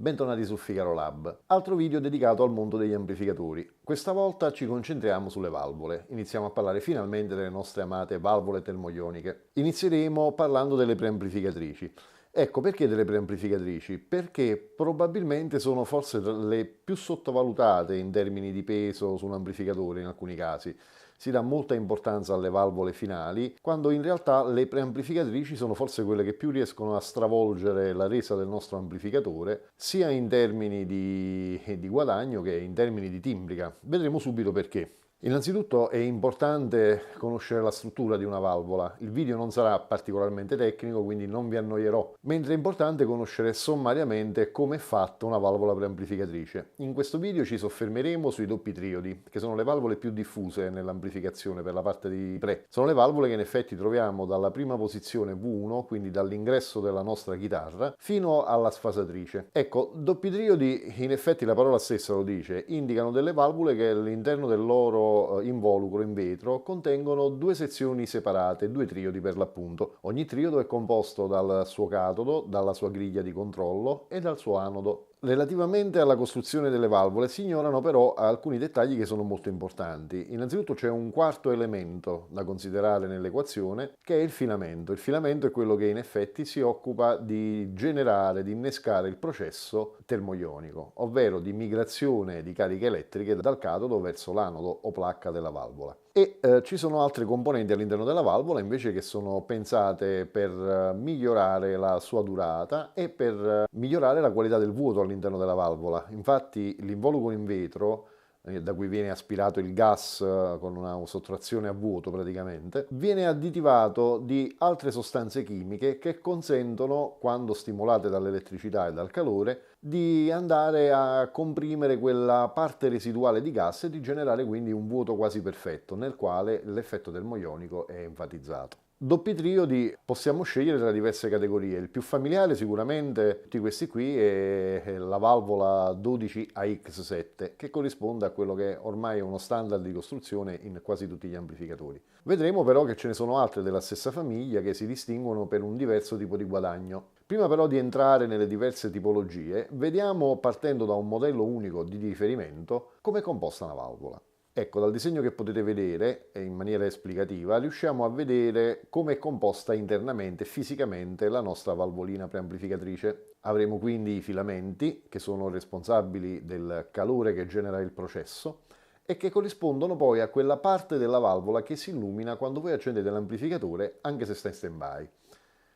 Bentornati su Figaro Lab, altro video dedicato al mondo degli amplificatori. Questa volta ci concentriamo sulle valvole. Iniziamo a parlare finalmente delle nostre amate valvole termoioniche. Inizieremo parlando delle preamplificatrici. Ecco, perché delle preamplificatrici? Perché probabilmente sono forse le più sottovalutate in termini di peso su un amplificatore in alcuni casi. Si dà molta importanza alle valvole finali, quando in realtà le preamplificatrici sono forse quelle che più riescono a stravolgere la resa del nostro amplificatore, sia in termini di guadagno che in termini di timbrica. Vedremo subito perché. Innanzitutto è importante conoscere la struttura di una valvola. Il video non sarà particolarmente tecnico, quindi non vi annoierò, mentre è importante conoscere sommariamente come è fatta una valvola preamplificatrice. In questo video ci soffermeremo sui doppi triodi, che sono le valvole più diffuse nell'amplificazione per la parte di pre. Sono le valvole che in effetti troviamo dalla prima posizione V1, quindi dall'ingresso della nostra chitarra, fino alla sfasatrice. Ecco, doppi triodi, in effetti la parola stessa lo dice, indicano delle valvole che all'interno del loro involucro in vetro contengono due sezioni separate, due triodi per l'appunto. Ogni triodo è composto dal suo catodo, dalla sua griglia di controllo e dal suo anodo. Relativamente alla costruzione delle valvole si ignorano però alcuni dettagli che sono molto importanti. Innanzitutto c'è un quarto elemento da considerare nell'equazione, che è il filamento. Il filamento è quello che in effetti si occupa di generare, di innescare il processo termoionico, ovvero di migrazione di cariche elettriche dal catodo verso l'anodo o placca della valvola. E ci sono altre componenti all'interno della valvola invece che sono pensate per migliorare la sua durata e per migliorare la qualità del vuoto all'interno della valvola. Infatti l'involucro in vetro, da cui viene aspirato il gas con una sottrazione a vuoto praticamente, viene additivato di altre sostanze chimiche che consentono, quando stimolate dall'elettricità e dal calore, di andare a comprimere quella parte residuale di gas e di generare quindi un vuoto quasi perfetto, nel quale l'effetto termoionico è enfatizzato. Doppi triodi possiamo scegliere tra diverse categorie. Il più familiare sicuramente tutti questi qui è la valvola 12AX7, che corrisponde a quello che ormai è uno standard di costruzione in quasi tutti gli amplificatori. Vedremo però che ce ne sono altre della stessa famiglia che si distinguono per un diverso tipo di guadagno. Prima però di entrare nelle diverse tipologie, vediamo, partendo da un modello unico di riferimento, come è composta una valvola. Ecco, dal disegno che potete vedere, in maniera esplicativa, riusciamo a vedere come è composta internamente, fisicamente, la nostra valvolina preamplificatrice. Avremo quindi i filamenti, che sono responsabili del calore che genera il processo, e che corrispondono poi a quella parte della valvola che si illumina quando voi accendete l'amplificatore, anche se sta in stand-by.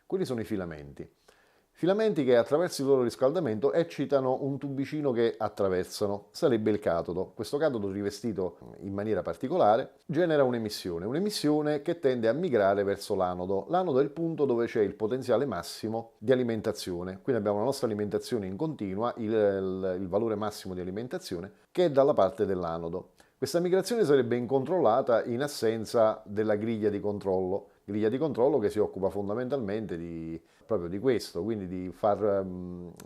Quelli sono i filamenti. Filamenti che attraverso il loro riscaldamento eccitano un tubicino che attraversano, sarebbe il catodo. Questo catodo rivestito in maniera particolare genera un'emissione che tende a migrare verso l'anodo. L'anodo è il punto dove c'è il potenziale massimo di alimentazione, quindi abbiamo la nostra alimentazione in continua, il valore massimo di alimentazione che è dalla parte dell'anodo. Questa migrazione sarebbe incontrollata in assenza della griglia di controllo che si occupa fondamentalmente proprio di questo, quindi di far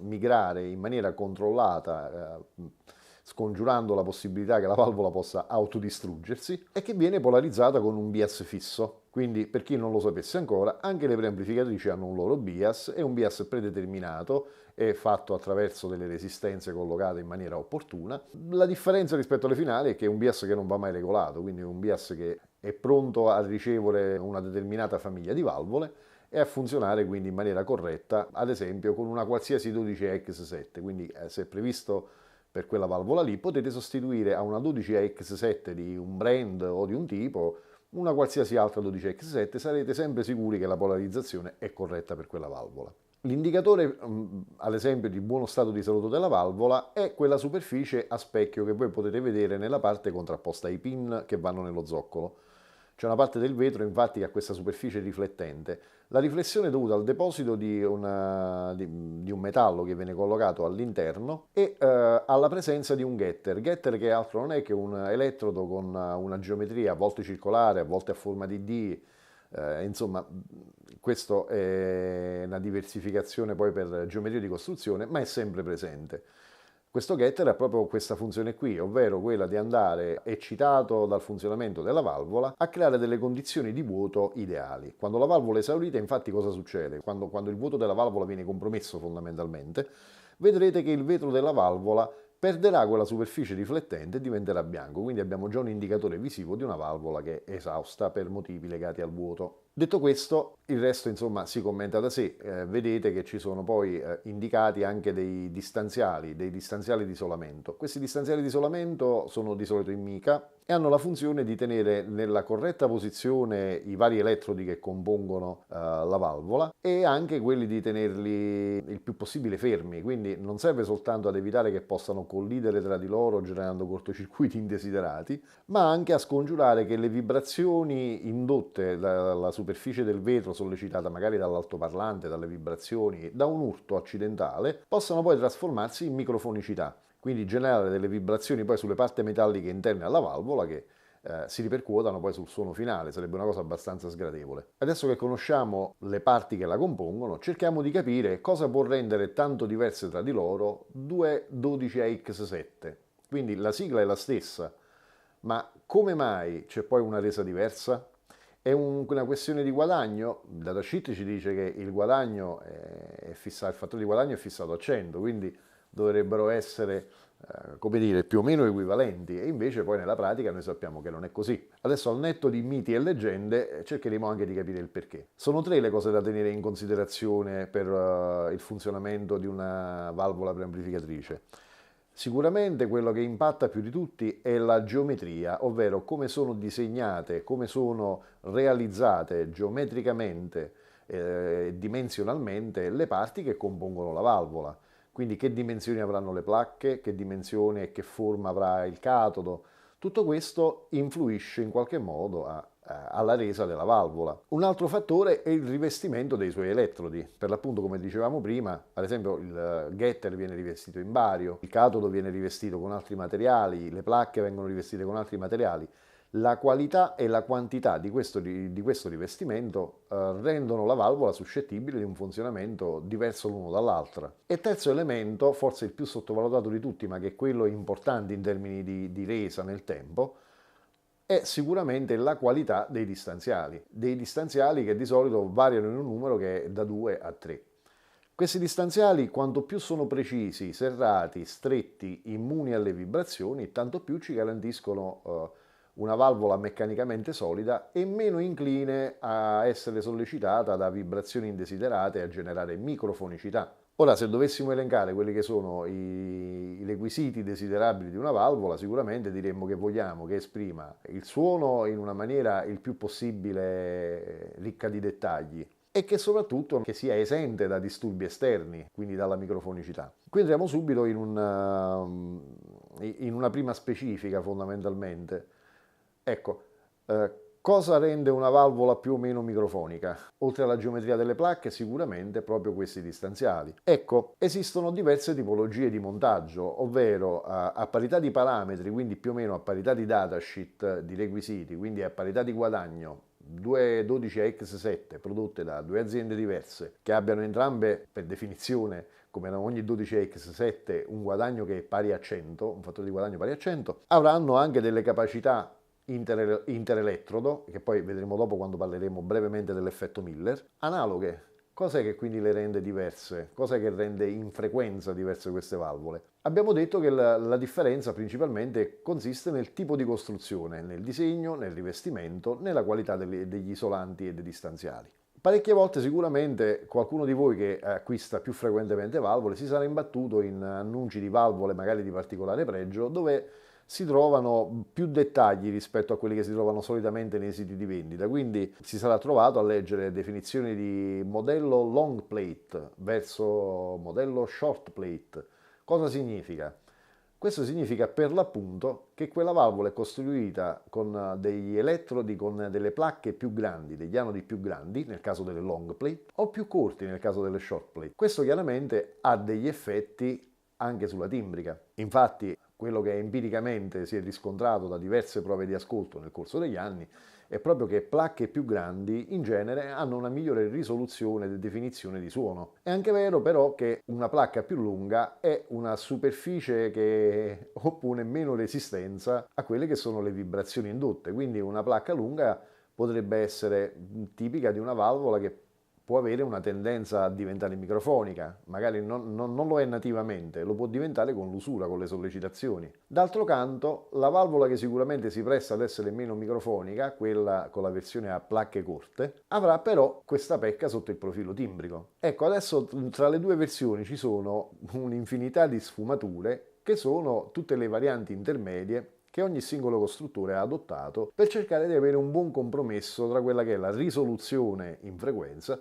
migrare in maniera controllata, scongiurando la possibilità che la valvola possa autodistruggersi, e che viene polarizzata con un bias fisso. Quindi, per chi non lo sapesse ancora, anche le preamplificatrici hanno un loro bias, è un bias predeterminato, è fatto attraverso delle resistenze collocate in maniera opportuna. La differenza rispetto alle finali è che è un bias che non va mai regolato, quindi è un bias che è pronto a ricevere una determinata famiglia di valvole e a funzionare quindi in maniera corretta, ad esempio con una qualsiasi 12AX7, quindi se è previsto per quella valvola lì potete sostituire a una 12AX7 di un brand o di un tipo una qualsiasi altra 12X7, sarete sempre sicuri che la polarizzazione è corretta per quella valvola. L'indicatore, ad esempio, di buono stato di salute della valvola è quella superficie a specchio che voi potete vedere nella parte contrapposta ai pin che vanno nello zoccolo. C'è una parte del vetro infatti che ha questa superficie riflettente. La riflessione è dovuta al deposito di un metallo che viene collocato all'interno e alla presenza di un getter. Getter che altro non è che un elettrodo con una geometria a volte circolare, a volte a forma di D. Insomma, questo è una diversificazione poi per geometria di costruzione, ma è sempre presente. Questo getter ha proprio questa funzione qui, ovvero quella di andare, eccitato dal funzionamento della valvola, a creare delle condizioni di vuoto ideali. Quando la valvola è esaurita, infatti, cosa succede? Quando il vuoto della valvola viene compromesso fondamentalmente, vedrete che il vetro della valvola perderà quella superficie riflettente e diventerà bianco, quindi abbiamo già un indicatore visivo di una valvola che è esausta per motivi legati al vuoto. Detto questo, il resto insomma si commenta da sé. Vedete che ci sono poi indicati anche dei distanziali di isolamento. Questi distanziali di isolamento sono di solito in mica e hanno la funzione di tenere nella corretta posizione i vari elettrodi che compongono la valvola e anche quelli di tenerli il più possibile fermi, quindi non serve soltanto ad evitare che possano collidere tra di loro generando cortocircuiti indesiderati, ma anche a scongiurare che le vibrazioni indotte dalla superficie del vetro sollecitata magari dall'altoparlante, dalle vibrazioni, da un urto accidentale, possano poi trasformarsi in microfonicità, quindi generare delle vibrazioni poi sulle parti metalliche interne alla valvola che si ripercuotano poi sul suono finale, sarebbe una cosa abbastanza sgradevole. Adesso che conosciamo le parti che la compongono, cerchiamo di capire cosa può rendere tanto diverse tra di loro due 12AX7. Quindi la sigla è la stessa, ma come mai c'è poi una resa diversa? È una questione di guadagno? Il datasheet ci dice che il guadagno è fissato, il fattore di guadagno è fissato a 100, quindi dovrebbero essere come dire, più o meno equivalenti, e invece poi nella pratica noi sappiamo che non è così. Adesso, al netto di miti e leggende, cercheremo anche di capire il perché. Sono tre le cose da tenere in considerazione per il funzionamento di una valvola preamplificatrice. Sicuramente quello che impatta più di tutti è la geometria, ovvero come sono disegnate, come sono realizzate geometricamente e dimensionalmente le parti che compongono la valvola. Quindi che dimensioni avranno le placche, che dimensione e che forma avrà il catodo. Tutto questo influisce in qualche modo alla resa della valvola. Un altro fattore è il rivestimento dei suoi elettrodi. Per l'appunto, come dicevamo prima, ad esempio il getter viene rivestito in bario, il catodo viene rivestito con altri materiali, le placche vengono rivestite con altri materiali. La qualità e la quantità di questo rivestimento rendono la valvola suscettibile di un funzionamento diverso l'uno dall'altra. E terzo elemento, forse il più sottovalutato di tutti, ma che è quello importante in termini di resa nel tempo, è sicuramente la qualità dei distanziali che di solito variano in un numero che è da 2 a 3. Questi distanziali, quanto più sono precisi, serrati, stretti, immuni alle vibrazioni, tanto più ci garantiscono una valvola meccanicamente solida e meno incline a essere sollecitata da vibrazioni indesiderate e a generare microfonicità. Ora, se dovessimo elencare quelli che sono i requisiti desiderabili di una valvola, sicuramente diremmo che vogliamo che esprima il suono in una maniera il più possibile ricca di dettagli e che soprattutto che sia esente da disturbi esterni, quindi dalla microfonicità. Qui entriamo subito in una prima specifica fondamentalmente. Ecco, cosa rende una valvola più o meno microfonica? Oltre alla geometria delle placche, sicuramente proprio questi distanziali. Ecco, esistono diverse tipologie di montaggio, ovvero a parità di parametri, quindi più o meno a parità di datasheet di requisiti, quindi a parità di guadagno, due 12AX7 prodotte da due aziende diverse, che abbiano entrambe, per definizione, come ogni 12AX7, un guadagno che è pari a 100, un fattore di guadagno pari a 100, avranno anche delle capacità interelettrodo, che poi vedremo dopo quando parleremo brevemente dell'effetto Miller, analoghe. Cos'è che quindi le rende diverse? Cos'è che rende in frequenza diverse queste valvole? Abbiamo detto che la differenza principalmente consiste nel tipo di costruzione, nel disegno, nel rivestimento, nella qualità degli isolanti e dei distanziali. Parecchie volte sicuramente qualcuno di voi che acquista più frequentemente valvole si sarà imbattuto in annunci di valvole magari di particolare pregio dove si trovano più dettagli rispetto a quelli che si trovano solitamente nei siti di vendita, quindi si sarà trovato a leggere definizioni di modello long plate verso modello short plate. Cosa significa? Questo significa per l'appunto che quella valvola è costruita con degli elettrodi con delle placche più grandi, degli anodi più grandi nel caso delle long plate o più corti nel caso delle short plate. Questo chiaramente ha degli effetti anche sulla timbrica. Infatti quello che empiricamente si è riscontrato da diverse prove di ascolto nel corso degli anni è proprio che placche più grandi in genere hanno una migliore risoluzione e definizione di suono. È anche vero però che una placca più lunga è una superficie che oppone meno resistenza a quelle che sono le vibrazioni indotte, quindi una placca lunga potrebbe essere tipica di una valvola che può avere una tendenza a diventare microfonica, magari non lo è nativamente, lo può diventare con l'usura, con le sollecitazioni. D'altro canto, la valvola che sicuramente si presta ad essere meno microfonica, quella con la versione a placche corte, avrà però questa pecca sotto il profilo timbrico. Ecco, adesso tra le due versioni ci sono un'infinità di sfumature che sono tutte le varianti intermedie che ogni singolo costruttore ha adottato per cercare di avere un buon compromesso tra quella che è la risoluzione in frequenza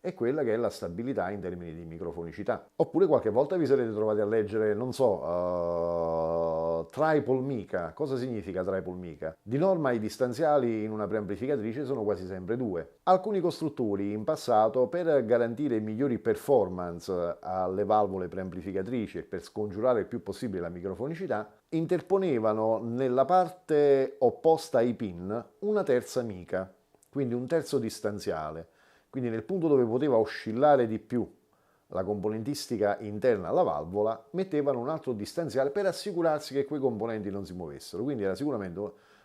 e quella che è la stabilità in termini di microfonicità. Oppure qualche volta vi sarete trovati a leggere, non so, triple mica. Cosa significa triple mica? Di norma i distanziali in una preamplificatrice sono quasi sempre due. Alcuni costruttori in passato, per garantire migliori performance alle valvole preamplificatrici e per scongiurare il più possibile la microfonicità, interponevano nella parte opposta ai pin una terza mica, quindi un terzo distanziale. Quindi nel punto dove poteva oscillare di più la componentistica interna alla valvola, mettevano un altro distanziale per assicurarsi che quei componenti non si muovessero. Quindi era sicuramente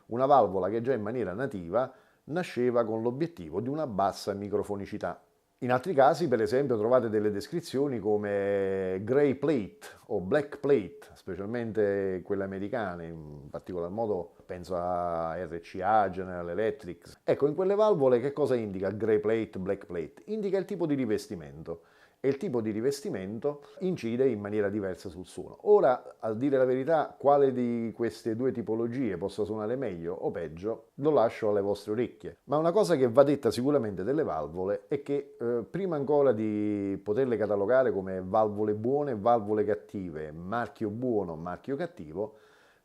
una valvola che già in maniera nativa nasceva con l'obiettivo di una bassa microfonicità. In altri casi, per esempio, trovate delle descrizioni come gray plate o black plate, specialmente quelle americane, in particolar modo penso a RCA, General Electric. Ecco, in quelle valvole che cosa indica gray plate, black plate? Indica il tipo di rivestimento. E il tipo di rivestimento incide in maniera diversa sul suono. Ora, a dire la verità, quale di queste due tipologie possa suonare meglio o peggio, lo lascio alle vostre orecchie. Ma una cosa che va detta sicuramente delle valvole è che prima ancora di poterle catalogare come valvole buone e valvole cattive, marchio buono, marchio cattivo,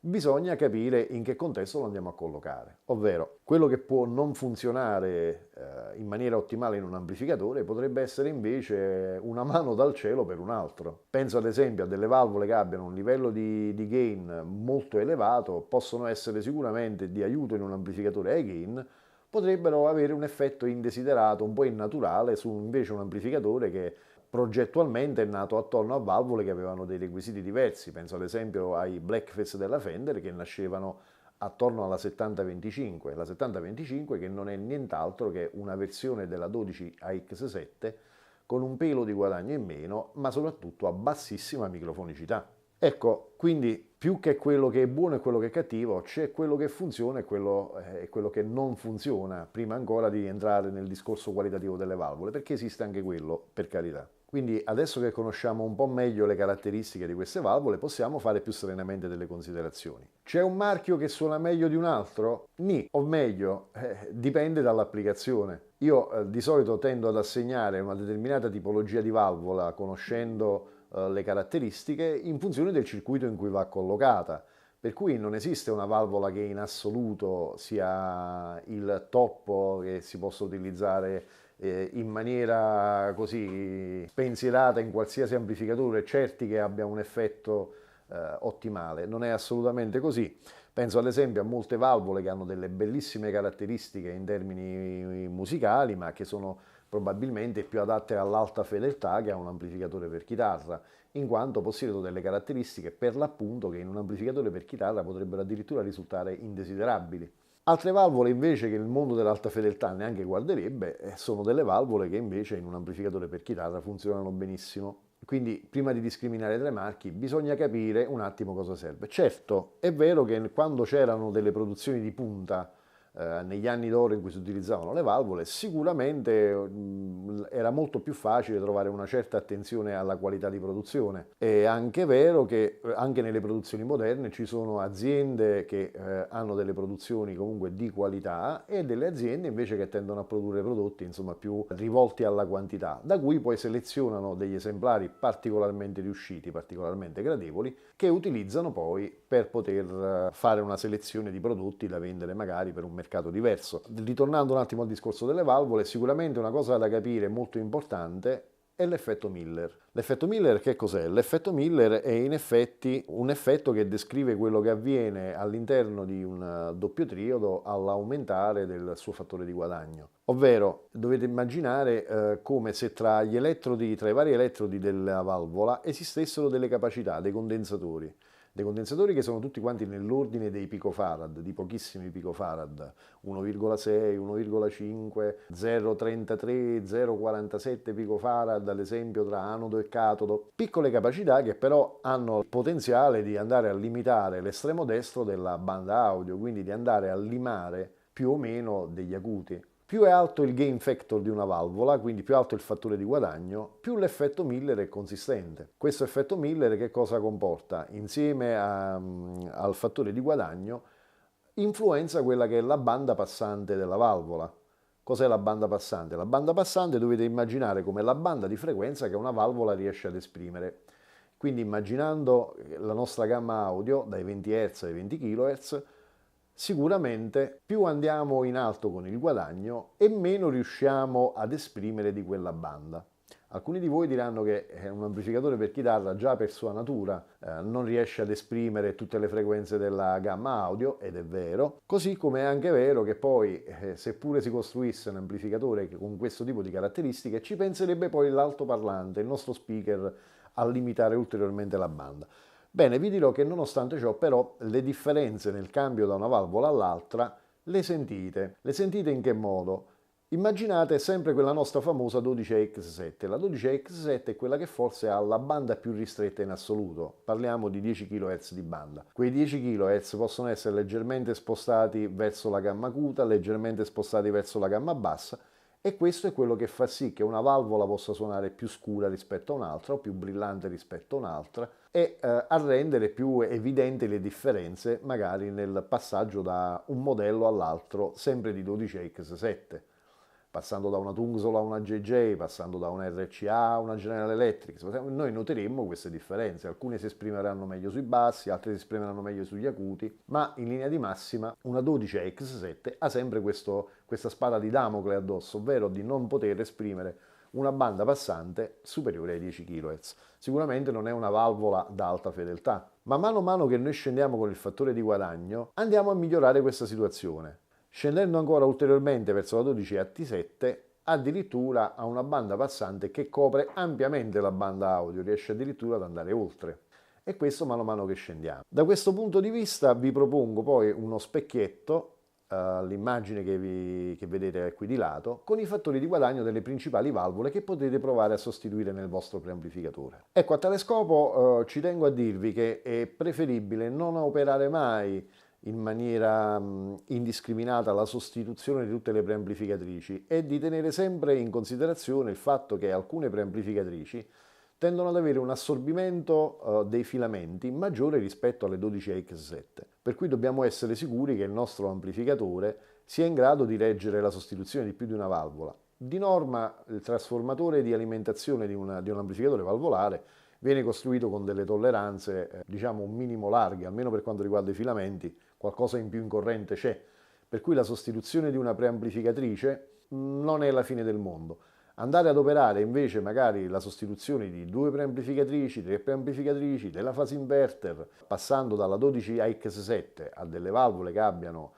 bisogna capire in che contesto lo andiamo a collocare, ovvero quello che può non funzionare in maniera ottimale in un amplificatore potrebbe essere invece una mano dal cielo per un altro. Penso ad esempio a delle valvole che abbiano un livello di gain molto elevato, possono essere sicuramente di aiuto in un amplificatore high gain, potrebbero avere un effetto indesiderato, un po' innaturale su invece un amplificatore che progettualmente è nato attorno a valvole che avevano dei requisiti diversi. Penso ad esempio ai Blackface della Fender che nascevano attorno alla 7025. La 7025 che non è nient'altro che una versione della 12 AX7 con un pelo di guadagno in meno, ma soprattutto a bassissima microfonicità. Ecco, quindi più che quello che è buono e quello che è cattivo, c'è quello che funziona e quello che non funziona, prima ancora di entrare nel discorso qualitativo delle valvole, perché esiste anche quello, per carità. Quindi adesso che conosciamo un po' meglio le caratteristiche di queste valvole, possiamo fare più serenamente delle considerazioni. C'è un marchio che suona meglio di un altro? Nì, o meglio, dipende dall'applicazione. Io di solito tendo ad assegnare una determinata tipologia di valvola, conoscendo le caratteristiche, in funzione del circuito in cui va collocata. Per cui non esiste una valvola che in assoluto sia il top che si possa utilizzare in maniera così spensierata in qualsiasi amplificatore, certi che abbia un effetto ottimale. Non è assolutamente così. Penso ad esempio a molte valvole che hanno delle bellissime caratteristiche in termini musicali, ma che sono probabilmente più adatte all'alta fedeltà che a un amplificatore per chitarra, in quanto possiedono delle caratteristiche per l'appunto che in un amplificatore per chitarra potrebbero addirittura risultare indesiderabili. Altre valvole invece che il mondo dell'alta fedeltà neanche guarderebbe sono delle valvole che invece in un amplificatore per chitarra funzionano benissimo. Quindi prima di discriminare tra i marchi bisogna capire un attimo cosa serve. Certo, è vero che quando c'erano delle produzioni di punta negli anni d'oro in cui si utilizzavano le valvole, sicuramente era molto più facile trovare una certa attenzione alla qualità di produzione. È anche vero che anche nelle produzioni moderne ci sono aziende che hanno delle produzioni comunque di qualità e delle aziende invece che tendono a produrre prodotti insomma più rivolti alla quantità, da cui poi selezionano degli esemplari particolarmente riusciti, particolarmente gradevoli, che utilizzano poi per poter fare una selezione di prodotti da vendere magari per un mercato diverso. Ritornando un attimo al discorso delle valvole, sicuramente una cosa da capire molto importante è l'effetto Miller. L'effetto Miller che cos'è? L'effetto Miller è in effetti un effetto che descrive quello che avviene all'interno di un doppio triodo all'aumentare del suo fattore di guadagno. Ovvero dovete immaginare come se tra i vari elettrodi della valvola esistessero delle capacità, dei condensatori che sono tutti quanti nell'ordine dei picofarad, di pochissimi picofarad, 1,6, 1,5, 0,33, 0,47 picofarad, ad esempio tra anodo e catodo. Piccole capacità che però hanno il potenziale di andare a limitare l'estremo destro della banda audio, quindi di andare a limare più o meno degli acuti. Più è alto il gain factor di una valvola, quindi più alto il fattore di guadagno, più l'effetto Miller è consistente. Questo effetto Miller che cosa comporta? Insieme al fattore di guadagno influenza quella che è la banda passante della valvola. Cos'è la banda passante? La banda passante dovete immaginare come la banda di frequenza che una valvola riesce ad esprimere. Quindi immaginando la nostra gamma audio dai 20 Hz ai 20 kHz, sicuramente più andiamo in alto con il guadagno e meno riusciamo ad esprimere di quella banda. Alcuni di voi diranno che un amplificatore per chitarra già per sua natura non riesce ad esprimere tutte le frequenze della gamma audio, ed è vero, così come è anche vero che poi seppure si costruisse un amplificatore con questo tipo di caratteristiche ci penserebbe poi l'altoparlante, il nostro speaker, a limitare ulteriormente la banda. Bene, vi dirò che nonostante ciò però le differenze nel cambio da una valvola all'altra le sentite. Le sentite in che modo? Immaginate sempre quella nostra famosa 12AX7. La 12AX7 è quella che forse ha la banda più ristretta in assoluto. Parliamo di 10 kHz di banda. Quei 10 kHz possono essere leggermente spostati verso la gamma acuta, leggermente spostati verso la gamma bassa, e questo è quello che fa sì che una valvola possa suonare più scura rispetto a un'altra o più brillante rispetto a un'altra, e a rendere più evidenti le differenze magari nel passaggio da un modello all'altro, sempre di 12AX7, passando da una Tungstol a una JJ, passando da una RCA a una General Electric. Noi noteremmo queste differenze, alcune si esprimeranno meglio sui bassi, altre si esprimeranno meglio sugli acuti, ma in linea di massima una 12AX7 ha sempre questa spada di Damocle addosso, ovvero di non poter esprimere una banda passante superiore ai 10 kHz. Sicuramente non è una valvola da alta fedeltà, ma mano a mano che noi scendiamo con il fattore di guadagno andiamo a migliorare questa situazione. Scendendo ancora ulteriormente verso la 12 AT7, addirittura ha una banda passante che copre ampiamente la banda audio, riesce addirittura ad andare oltre. E questo mano a mano che scendiamo. Da questo punto di vista vi propongo poi uno specchietto, l'immagine che vedete qui di lato, con i fattori di guadagno delle principali valvole che potete provare a sostituire nel vostro preamplificatore. Ecco, a tale scopo ci tengo a dirvi che è preferibile non operare mai in maniera indiscriminata la sostituzione di tutte le preamplificatrici e di tenere sempre in considerazione il fatto che alcune preamplificatrici tendono ad avere un assorbimento dei filamenti maggiore rispetto alle 12AX7, per cui dobbiamo essere sicuri che il nostro amplificatore sia in grado di reggere la sostituzione di più di una valvola. Di norma il trasformatore di alimentazione di un amplificatore valvolare viene costruito con delle tolleranze, diciamo un minimo larghe, almeno per quanto riguarda i filamenti, qualcosa in più in corrente c'è, per cui la sostituzione di una preamplificatrice non è la fine del mondo. Andare ad operare invece magari la sostituzione di 2 preamplificatrici, 3 preamplificatrici, della fase inverter, passando dalla 12AX7 a delle valvole che abbiano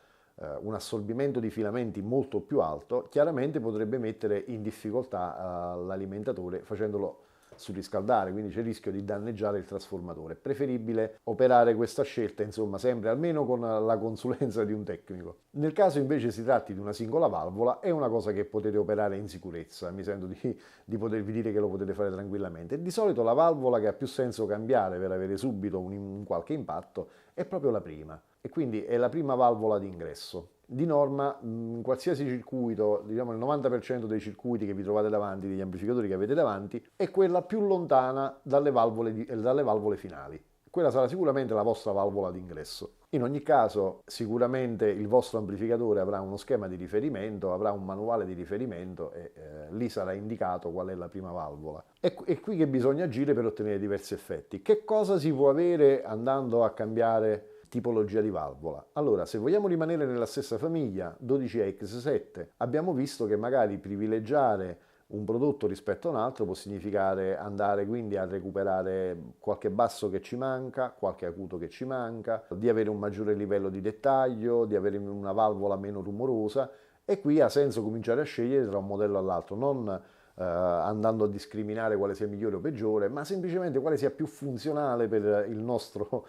un assorbimento di filamenti molto più alto, chiaramente potrebbe mettere in difficoltà l'alimentatore facendolo surriscaldare, quindi c'è il rischio di danneggiare il trasformatore. È preferibile operare questa scelta, insomma, sempre almeno con la consulenza di un tecnico. Nel caso invece si tratti di una singola valvola, è una cosa che potete operare in sicurezza, mi sento di potervi dire che lo potete fare tranquillamente. Di solito la valvola che ha più senso cambiare per avere subito un qualche impatto è proprio la prima, e quindi è la prima valvola di ingresso. Di norma, in qualsiasi circuito, diciamo il 90% dei circuiti che vi trovate davanti, degli amplificatori che avete davanti, è quella più lontana dalle valvole finali. Quella sarà sicuramente la vostra valvola d'ingresso. In ogni caso, sicuramente il vostro amplificatore avrà uno schema di riferimento, avrà un manuale di riferimento e lì sarà indicato qual è la prima valvola. È qui che bisogna agire per ottenere diversi effetti. Che cosa si può avere andando a cambiare tipologia di valvola? Allora, se vogliamo rimanere nella stessa famiglia, 12AX7, abbiamo visto che magari privilegiare un prodotto rispetto a un altro può significare andare quindi a recuperare qualche basso che ci manca, qualche acuto che ci manca, di avere un maggiore livello di dettaglio, di avere una valvola meno rumorosa, e qui ha senso cominciare a scegliere tra un modello all'altro, non andando a discriminare quale sia migliore o peggiore, ma semplicemente quale sia più funzionale per il nostro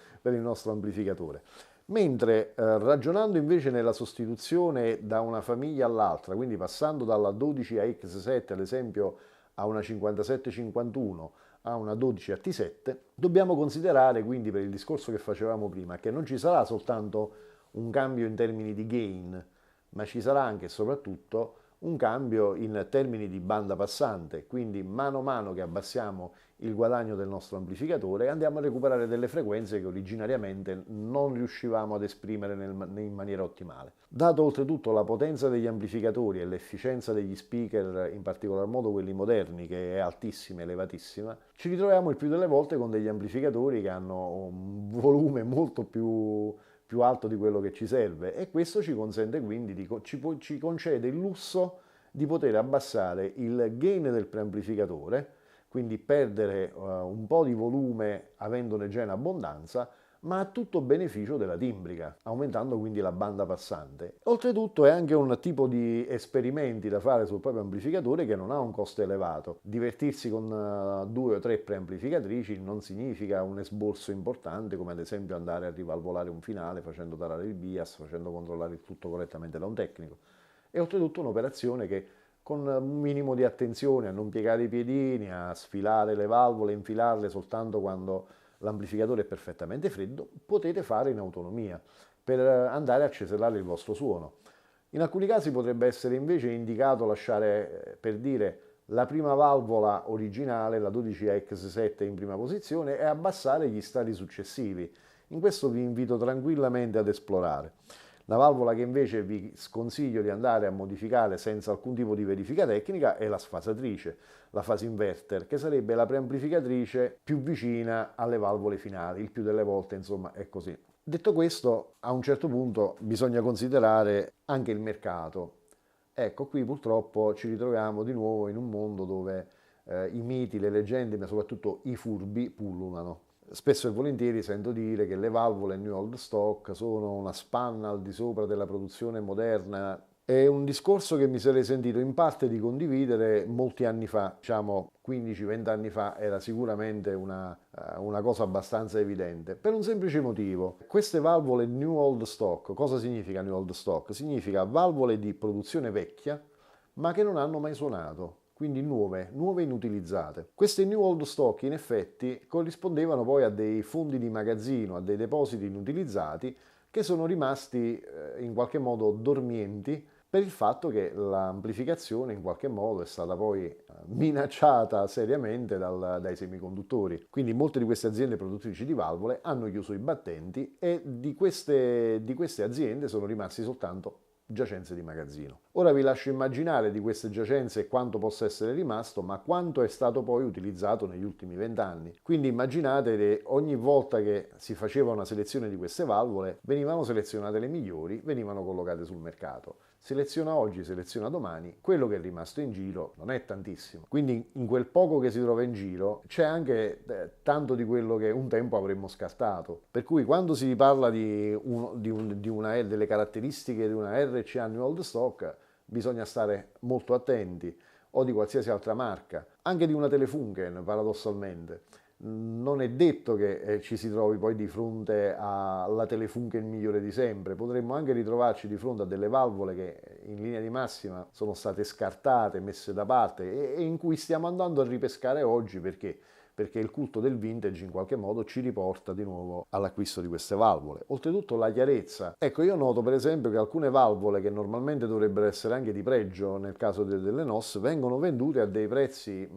amplificatore. Mentre ragionando invece nella sostituzione da una famiglia all'altra, quindi passando dalla 12AX7 ad esempio a una 5751, a una 12AT7, dobbiamo considerare quindi, per il discorso che facevamo prima, che non ci sarà soltanto un cambio in termini di gain, ma ci sarà anche e soprattutto un cambio in termini di banda passante, quindi mano a mano che abbassiamo il guadagno del nostro amplificatore andiamo a recuperare delle frequenze che originariamente non riuscivamo ad esprimere in maniera ottimale. Dato oltretutto la potenza degli amplificatori e l'efficienza degli speaker, in particolar modo quelli moderni, che è altissima, elevatissima, ci ritroviamo il più delle volte con degli amplificatori che hanno un volume molto più alto di quello che ci serve, e questo ci consente quindi, ci concede il lusso di poter abbassare il gain del preamplificatore, quindi perdere un po' di volume avendone già in abbondanza, ma a tutto beneficio della timbrica, aumentando quindi la banda passante. Oltretutto è anche un tipo di esperimenti da fare sul proprio amplificatore che non ha un costo elevato. Divertirsi con 2 o 3 preamplificatrici non significa un esborso importante, come ad esempio andare a rivalvolare un finale facendo tarare il bias, facendo controllare il tutto correttamente da un tecnico. E oltretutto un'operazione che, con un minimo di attenzione a non piegare i piedini, a sfilare le valvole, infilarle soltanto quando l'amplificatore è perfettamente freddo, potete fare in autonomia per andare a cesellare il vostro suono. In alcuni casi potrebbe essere invece indicato lasciare, per dire, la prima valvola originale, la 12AX7 in prima posizione, e abbassare gli stadi successivi. In questo vi invito tranquillamente ad esplorare. La valvola che invece vi sconsiglio di andare a modificare senza alcun tipo di verifica tecnica è la sfasatrice, la phase inverter, che sarebbe la preamplificatrice più vicina alle valvole finali. Il più delle volte, insomma, è così. Detto questo, a un certo punto bisogna considerare anche il mercato. Ecco, qui purtroppo ci ritroviamo di nuovo in un mondo dove i miti, le leggende, ma soprattutto i furbi pullulano. Spesso e volentieri sento dire che le valvole New Old Stock sono una spanna al di sopra della produzione moderna. È un discorso che mi sarei sentito in parte di condividere molti anni fa, diciamo 15-20 anni fa, era sicuramente una cosa abbastanza evidente, per un semplice motivo. Queste valvole New Old Stock, cosa significa New Old Stock? Significa valvole di produzione vecchia, ma che non hanno mai suonato. Quindi nuove inutilizzate. Queste New Old Stock in effetti corrispondevano poi a dei fondi di magazzino, a dei depositi inutilizzati che sono rimasti in qualche modo dormienti per il fatto che l'amplificazione in qualche modo è stata poi minacciata seriamente dai semiconduttori. Quindi molte di queste aziende produttrici di valvole hanno chiuso i battenti e di queste aziende sono rimasti soltanto giacenze di magazzino. Ora vi lascio immaginare di queste giacenze quanto possa essere rimasto, ma quanto è stato poi utilizzato negli ultimi 20 anni. Quindi immaginate che ogni volta che si faceva una selezione di queste valvole, venivano selezionate le migliori, venivano collocate sul mercato. Seleziona oggi, seleziona domani, quello che è rimasto in giro non è tantissimo. Quindi in quel poco che si trova in giro c'è anche tanto di quello che un tempo avremmo scartato. Per cui quando si parla delle caratteristiche di una RCA New Old Stock, bisogna stare molto attenti, o di qualsiasi altra marca, anche di una Telefunken paradossalmente. Non è detto che ci si trovi poi di fronte alla Telefunken migliore di sempre, potremmo anche ritrovarci di fronte a delle valvole che in linea di massima sono state scartate, messe da parte e in cui stiamo andando a ripescare oggi perché il culto del vintage in qualche modo ci riporta di nuovo all'acquisto di queste valvole. Oltretutto la chiarezza. Ecco, io noto per esempio che alcune valvole che normalmente dovrebbero essere anche di pregio nel caso delle NOS vengono vendute a dei prezzi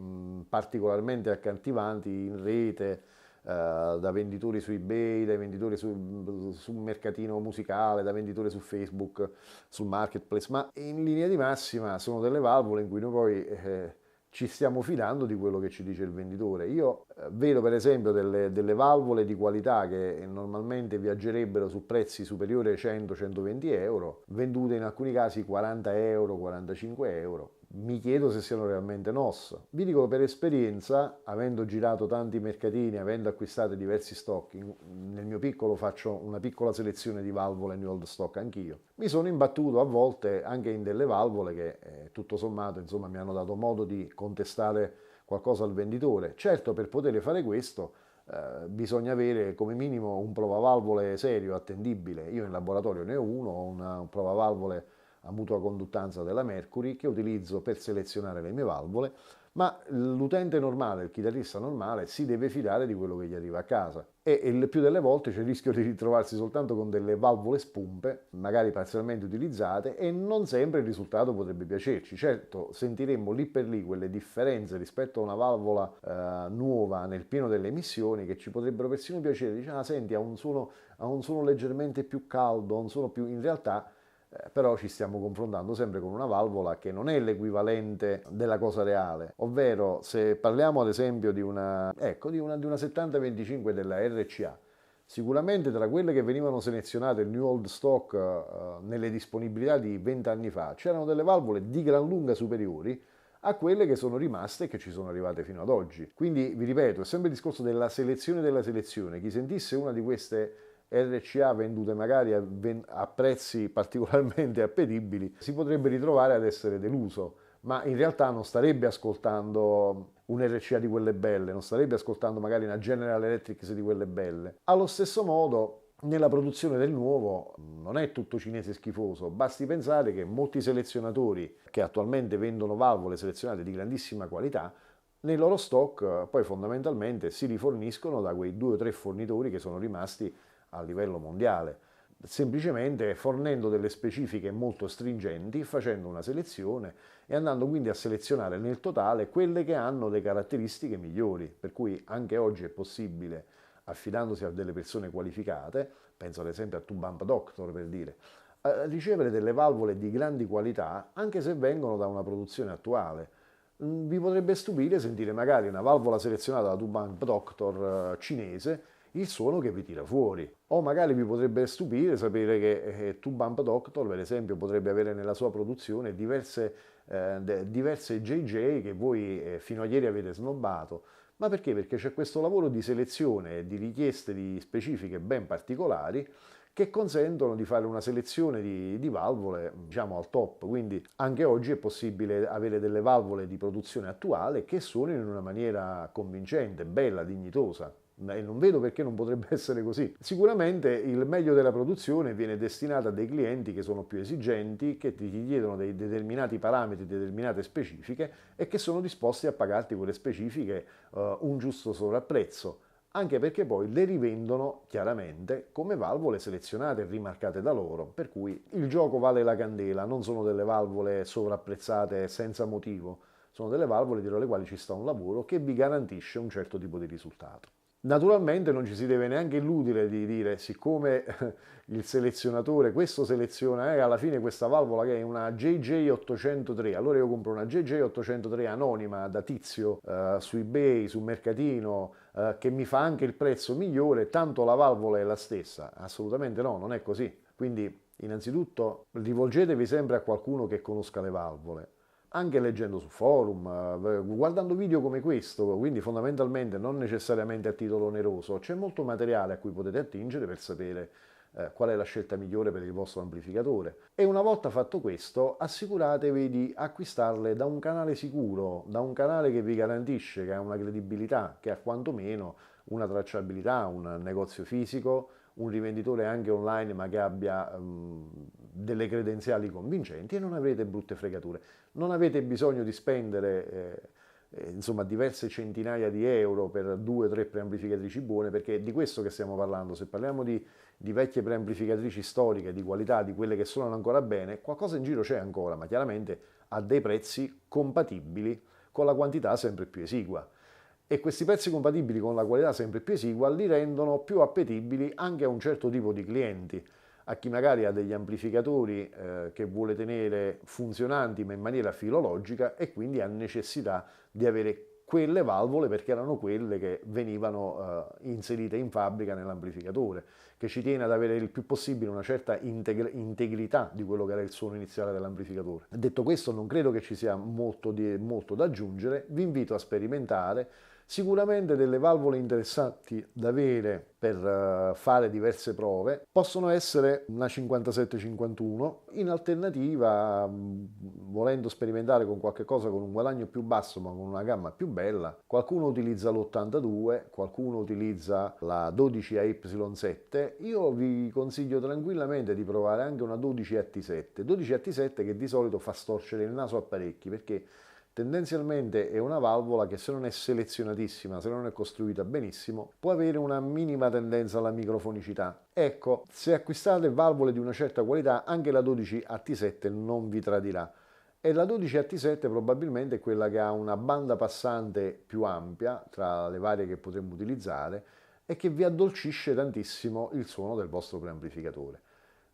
particolarmente accattivanti in rete, da venditori su eBay, dai venditori sul mercatino musicale, da venditori su Facebook, sul marketplace, ma in linea di massima sono delle valvole in cui noi poi ci stiamo fidando di quello che ci dice il venditore. Io vedo per esempio delle valvole di qualità che normalmente viaggerebbero su prezzi superiori ai 100-120 euro, vendute in alcuni casi 40 euro, 45 euro. mi chiedo se siano realmente NOS. Vi dico per esperienza, avendo girato tanti mercatini, avendo acquistato diversi stock, nel mio piccolo faccio una piccola selezione di valvole New Old Stock anch'io. Mi sono imbattuto a volte anche in delle valvole che tutto sommato insomma mi hanno dato modo di contestare qualcosa al venditore. Certo, per poter fare questo bisogna avere come minimo un provavalvole serio, attendibile. Io in laboratorio ne ho uno, ho un provavalvole a mutua conduttanza della Mercury che utilizzo per selezionare le mie valvole, ma l'utente normale, il chitarrista normale, si deve fidare di quello che gli arriva a casa e il più delle volte c'è il rischio di ritrovarsi soltanto con delle valvole spumpe, magari parzialmente utilizzate, e non sempre il risultato potrebbe piacerci. Certo, sentiremmo lì per lì quelle differenze rispetto a una valvola nuova nel pieno delle emissioni che ci potrebbero persino piacere. Dice, ah, senti, ha un suono leggermente più caldo, ha un suono più... In realtà però ci stiamo confrontando sempre con una valvola che non è l'equivalente della cosa reale, ovvero se parliamo ad esempio di una 7025 della RCA, sicuramente tra quelle che venivano selezionate il New Old Stock nelle disponibilità di 20 anni fa c'erano delle valvole di gran lunga superiori a quelle che sono rimaste e che ci sono arrivate fino ad oggi. Quindi vi ripeto, è sempre il discorso della selezione. Chi sentisse una di queste RCA vendute magari a prezzi particolarmente appetibili si potrebbe ritrovare ad essere deluso, ma in realtà non starebbe ascoltando un RCA di quelle belle, non starebbe ascoltando magari una General Electric di quelle belle. Allo stesso modo, nella produzione del nuovo non è tutto cinese schifoso, basti pensare che molti selezionatori che attualmente vendono valvole selezionate di grandissima qualità nei loro stock poi fondamentalmente si riforniscono da quei 2 o 3 fornitori che sono rimasti a livello mondiale, semplicemente fornendo delle specifiche molto stringenti, facendo una selezione e andando quindi a selezionare nel totale quelle che hanno le caratteristiche migliori, per cui anche oggi è possibile, affidandosi a delle persone qualificate, penso ad esempio a Tubamp Doctor per dire, ricevere delle valvole di grandi qualità anche se vengono da una produzione attuale. Vi potrebbe stupire sentire magari una valvola selezionata da Tubamp Doctor cinese, il suono che vi tira fuori. O magari vi potrebbe stupire sapere che Tubamp Doctor, per esempio, potrebbe avere nella sua produzione diverse JJ che voi fino a ieri avete snobbato. Ma perché? Perché c'è questo lavoro di selezione e di richieste di specifiche ben particolari che consentono di fare una selezione di valvole, diciamo, al top. Quindi anche oggi è possibile avere delle valvole di produzione attuale che suonino in una maniera convincente, bella, dignitosa. E non vedo perché non potrebbe essere così. Sicuramente il meglio della produzione viene destinato a dei clienti che sono più esigenti, che ti chiedono dei determinati parametri, determinate specifiche e che sono disposti a pagarti quelle specifiche un giusto sovrapprezzo, anche perché poi le rivendono chiaramente come valvole selezionate e rimarcate da loro, per cui il gioco vale la candela, non sono delle valvole sovrapprezzate senza motivo, sono delle valvole dietro le quali ci sta un lavoro che vi garantisce un certo tipo di risultato. Naturalmente non ci si deve neanche illudere di dire, siccome il selezionatore, questo seleziona, alla fine questa valvola che è una JJ803, allora io compro una JJ803 anonima da tizio su eBay, su Mercatino, che mi fa anche il prezzo migliore, tanto la valvola è la stessa. Assolutamente no, non è così. Quindi innanzitutto rivolgetevi sempre a qualcuno che conosca le valvole, anche leggendo su forum, guardando video come questo, quindi fondamentalmente non necessariamente a titolo oneroso, c'è molto materiale a cui potete attingere per sapere qual è la scelta migliore per il vostro amplificatore. E una volta fatto questo, assicuratevi di acquistarle da un canale sicuro, da un canale che vi garantisce, che ha una credibilità, che ha quantomeno una tracciabilità, un negozio fisico, un rivenditore anche online ma che abbia delle credenziali convincenti, e non avrete brutte fregature. Non avete bisogno di spendere insomma diverse centinaia di euro per 2 o 3 preamplificatrici buone, perché è di questo che stiamo parlando. Se parliamo di vecchie preamplificatrici storiche, di qualità, di quelle che suonano ancora bene, qualcosa in giro c'è ancora, ma chiaramente a dei prezzi compatibili con la quantità sempre più esigua. E questi prezzi compatibili con la qualità sempre più esigua li rendono più appetibili anche a un certo tipo di clienti, a chi magari ha degli amplificatori che vuole tenere funzionanti ma in maniera filologica e quindi ha necessità di avere quelle valvole perché erano quelle che venivano inserite in fabbrica nell'amplificatore, che ci tiene ad avere il più possibile una certa integrità di quello che era il suono iniziale dell'amplificatore. Detto questo, non credo che ci sia molto da aggiungere, vi invito a sperimentare. Sicuramente delle valvole interessanti da avere per fare diverse prove possono essere una 5751, in alternativa volendo sperimentare con qualche cosa con un guadagno più basso ma con una gamma più bella, qualcuno utilizza l'82, qualcuno utilizza la 12AY7, io vi consiglio tranquillamente di provare anche una 12AT7, 12AT7 che di solito fa storcere il naso a parecchi perché tendenzialmente è una valvola che se non è selezionatissima, se non è costruita benissimo, può avere una minima tendenza alla microfonicità. Ecco, se acquistate valvole di una certa qualità, anche la 12AT7 non vi tradirà. E la 12AT7 probabilmente è quella che ha una banda passante più ampia tra le varie che potremmo utilizzare e che vi addolcisce tantissimo il suono del vostro preamplificatore.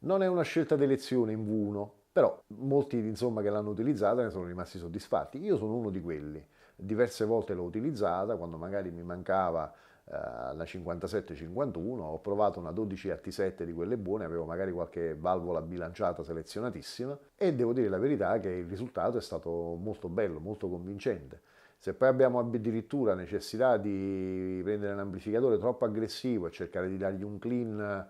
Non è una scelta di elezione in V1, però molti insomma che l'hanno utilizzata ne sono rimasti soddisfatti. Io sono uno di quelli, diverse volte l'ho utilizzata quando magari mi mancava la 5751, ho provato una 12AT7 di quelle buone, avevo magari qualche valvola bilanciata selezionatissima e devo dire la verità che il risultato è stato molto bello, molto convincente. Se poi abbiamo addirittura necessità di prendere un amplificatore troppo aggressivo e cercare di dargli un clean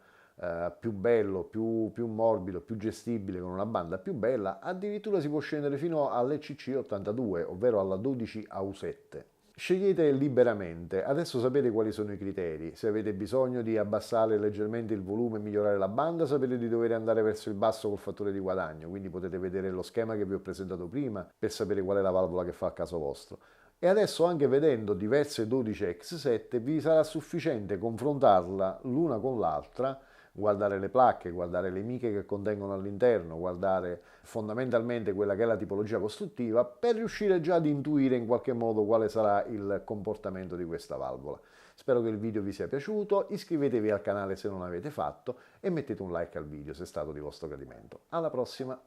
più bello, più morbido, più gestibile, con una banda più bella, addirittura si può scendere fino all'ECC82, ovvero alla 12AU7. Scegliete liberamente, adesso sapete quali sono i criteri, se avete bisogno di abbassare leggermente il volume e migliorare la banda, sapete di dover andare verso il basso col fattore di guadagno, quindi potete vedere lo schema che vi ho presentato prima per sapere qual è la valvola che fa al caso vostro. E adesso anche vedendo diverse 12X7 vi sarà sufficiente confrontarla l'una con l'altra, guardare le placche, guardare le miche che contengono all'interno, guardare fondamentalmente quella che è la tipologia costruttiva per riuscire già ad intuire in qualche modo quale sarà il comportamento di questa valvola. Spero che il video vi sia piaciuto, iscrivetevi al canale se non l'avete fatto e mettete un like al video se è stato di vostro gradimento. Alla prossima!